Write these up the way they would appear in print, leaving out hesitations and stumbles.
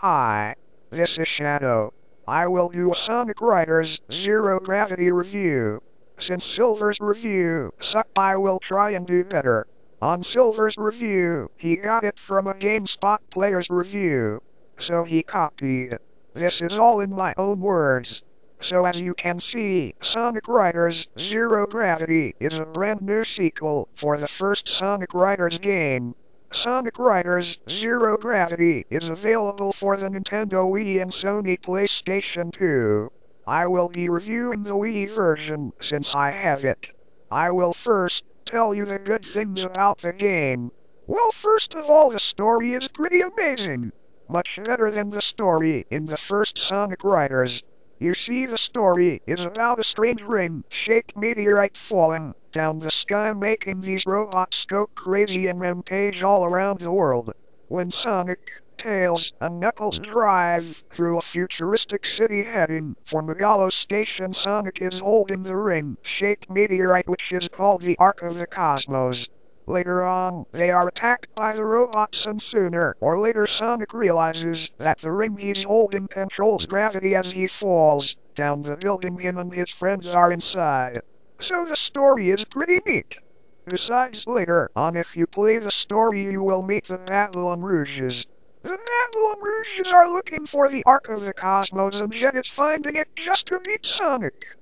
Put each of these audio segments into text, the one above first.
Hi, this is Shadow. I will do a Sonic Riders Zero Gravity review. Since Silver's review sucked, I will try and do better. On Silver's review, he got it from a GameSpot player's review, so he copied. This is all in my own words. So as you can see, Sonic Riders Zero Gravity is a brand new sequel for the first Sonic Riders game. Sonic Riders Zero Gravity is available for the Nintendo Wii and Sony PlayStation 2. I will be reviewing the Wii version since I have it. I will first tell you the good things about the game. Well, first of all, the story is pretty amazing. Much better than the story in the first Sonic Riders. You see, the story is about a strange ring-shaped meteorite falling down the sky, making these robots go crazy and rampage all around the world. When Sonic, Tails, and Knuckles drive through a futuristic city heading for Megalo Station, Sonic is holding the ring-shaped meteorite, which is called the Ark of the Cosmos. Later on, they are attacked by the robots, and sooner or later Sonic realizes that the ring he's holding controls gravity as he falls down the building him and his friends are inside. So the story is pretty neat. Besides, later on, if you play the story, you will meet the Babylon Rouges. The Babylon Rouges are looking for the Ark of the Cosmos, and Jet is finding it just to beat Sonic.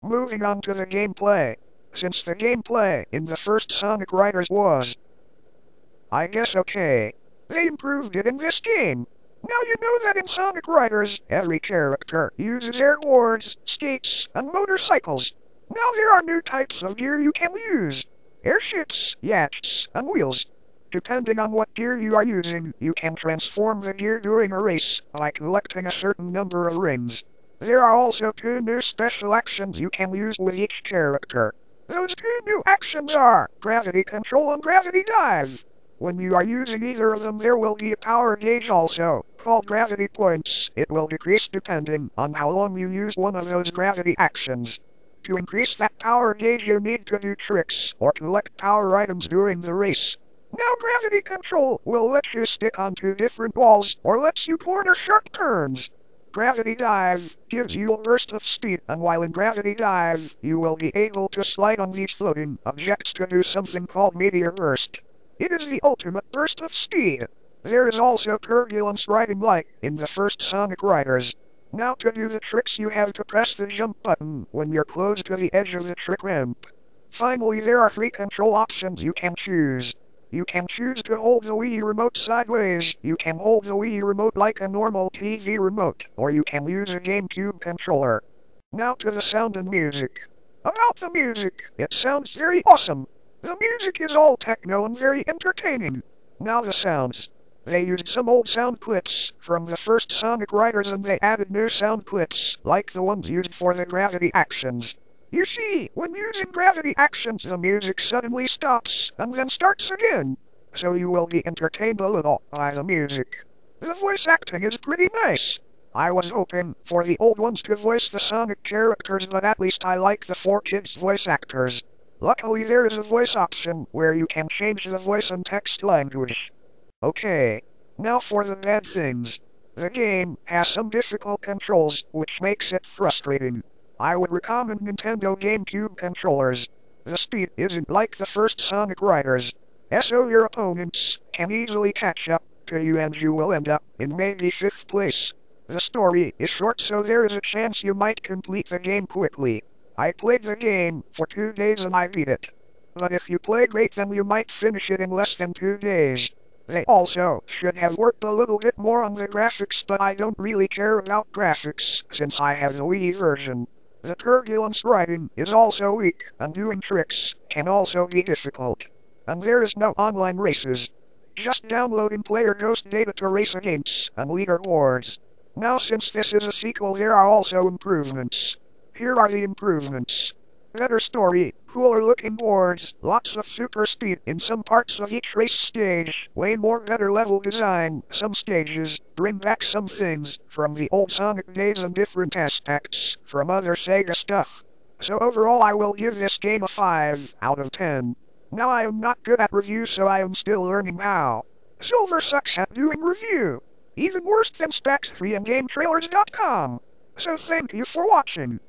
Moving on to the gameplay. Since the gameplay in the first Sonic Riders was, I guess, okay, they improved it in this game. Now you know that in Sonic Riders, every character uses airboards, skates, and motorcycles. Now there are new types of gear you can use. Airships, yachts, and wheels. Depending on what gear you are using, you can transform the gear during a race by collecting a certain number of rings. There are also 2 new special actions you can use with each character. Those 2 new actions are Gravity Control and Gravity Dive. When you are using either of them, there will be a power gauge also, called Gravity Points. It will decrease depending on how long you use one of those gravity actions. To increase that power gauge, you need to do tricks or collect power items during the race. Now Gravity Control will let you stick onto different walls or lets you corner sharp turns. Gravity Dive gives you a burst of speed, and while in Gravity Dive, you will be able to slide on these floating objects to do something called Meteor Burst. It is the ultimate burst of speed. There is also Turbulence Riding like in the first Sonic Riders. Now to do the tricks, you have to press the jump button when you're close to the edge of the trick ramp. Finally, there are 3 control options you can choose. You can choose to hold the Wii remote sideways, you can hold the Wii remote like a normal TV remote, or you can use a GameCube controller. Now to the sound and music. About the music, it sounds very awesome. The music is all techno and very entertaining. Now the sounds. They used some old sound clips from the first Sonic Riders and they added new sound clips, like the ones used for the gravity actions. You see, when using gravity actions, the music suddenly stops and then starts again. So you will be entertained a little by the music. The voice acting is pretty nice. I was hoping for the old ones to voice the Sonic characters, but at least I like the 4 kids voice actors. Luckily, there is a voice option where you can change the voice and text language. Okay, now for the bad things. The game has some difficult controls, which makes it frustrating. I would recommend Nintendo GameCube controllers. The speed isn't like the first Sonic Riders, so your opponents can easily catch up to you and you will end up in maybe 5th place. The story is short, so there is a chance you might complete the game quickly. I played the game for 2 days and I beat it. But if you play great, then you might finish it in less than 2 days. They also should have worked a little bit more on the graphics, but I don't really care about graphics since I have the Wii version. The turbulence riding is also weak, and doing tricks can also be difficult. And there is no online races. Just downloading player ghost data to race against and leaderboards. Now since this is a sequel, there are also improvements. Here are the improvements. Better story, cooler looking boards, lots of super speed in some parts of each race stage, way more better level design, some stages bring back some things from the old Sonic days and different aspects from other Sega stuff. So overall I will give this game a 5 out of 10. Now I am not good at reviews, so I am still learning how. Silver sucks at doing review. Even worse than specs3 and GameTrailers.com. So thank you for watching.